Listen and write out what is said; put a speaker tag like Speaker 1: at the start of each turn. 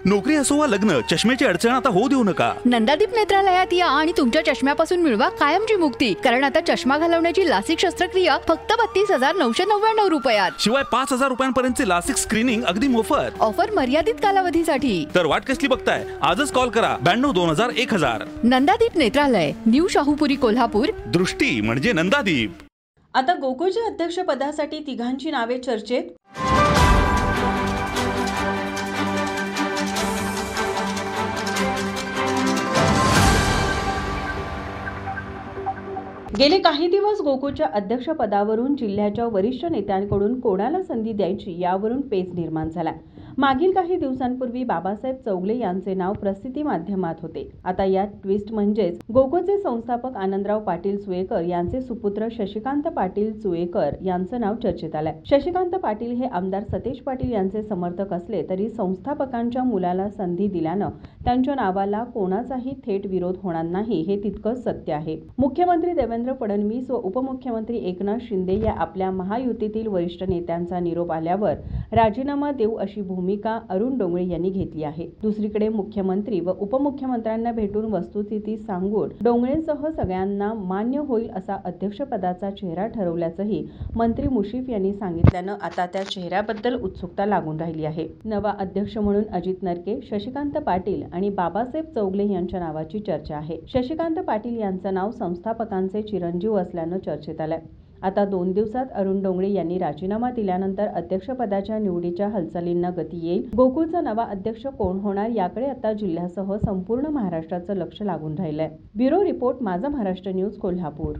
Speaker 1: नोकरी असो वा लग्न, चष्म्याची अडचण आता होऊ देऊ नका.
Speaker 2: नंदादीप नेत्रालयात या आणि तुमच्या चष्म्यापासून मिळवा कायमची मुक्ती. कारण आता चष्मा घालवण्याची लासिक शस्त्रक्रिया फक्त 32,999 रुपयात.
Speaker 1: शिवाय 5,000 रुपयांपर्यंतचे लासिक स्क्रीनिंग अगदी मोफत.
Speaker 2: ऑफर मर्यादित कालावधीसाठी.
Speaker 1: तर वाट कसली बघताय? आजच कॉल करा 92-2000-1000.
Speaker 2: नंदादीप नेत्रालय, न्यू शाहूपुरी, कोल्हापूर.
Speaker 1: दृष्टी म्हणजे नंदादीप.
Speaker 3: आता गोकुळच्या अध्यक्षपदासाठी तिघांची नावे चर्चेत. गेले काही दिवस गोकुळच्या अध्यक्षपदावरून जिल्ह्याच्या वरिष्ठ नेत्यांकडून कोणाला संधी द्यायची यावरून पेच निर्माण झाला. मागील काही दिवसांपूर्वी बाबासाहेब चौगले यांचे नाव प्रसिद्धी माध्यमात होते. आता यात ट्विस्ट म्हणजेच गोकुळचे संस्थापक आनंदराव पाटील सुयेकर यांचे सुपुत्र शशिकांत पाटील सुयेकर यांचं नाव चर्चेत आलंय. शशिकांत पाटील हे आमदार सतेज पाटील यांचे समर्थक असले तरी संस्थापकांच्या मुलाला संधी दिल्यानं त्यांच्या नावाला कोणाचाही थेट विरोध होणार नाही हे तितकंच सत्य आहे. मुख्यमंत्री देवेंद्र फडणवीस व उपमुख्यमंत्री एकनाथ शिंदे या आपल्या महायुतीतील वरिष्ठ नेत्यांचा निरोप आल्यावर राजीनामा देऊ अशी भूमिका अरुण डोंगळे यांनी घेतली आहे. दुसरीकडे मुख्यमंत्री व उपमुख्यमंत्र्यांना भेटून वस्तुस्थिती सांगून डोंगळेंसह सगळ्यांना मान्य होईल असा अध्यक्षपदाचा चेहरा ठरवल्याचंही मंत्री मुश्रीफ यांनी सांगितल्यानं आता त्या चेहऱ्याबद्दल उत्सुकता लागून राहिली आहे. नवा अध्यक्ष म्हणून अजित नरके, शशिकांत पाटील आणि बाबासाहेब चौगले यांच्या नावाची चर्चा आहे. शशिकांत पाटील यांचं नाव संस्थापकांचे चिरंजीव असल्यानं चर्चेत आलंय. आता 2 दिवसात अरुण डोंगळे यांनी राजीनामा दिल्यानंतर अध्यक्षपदाच्या निवडीच्या हालचालींना गती येईल. गोकुळचा नवा अध्यक्ष कोण होणार याकडे आता जिल्ह्यासह संपूर्ण महाराष्ट्राचं लक्ष लागून राहिलंय. ब्युरो रिपोर्ट, माझा महाराष्ट्र न्यूज, कोल्हापूर.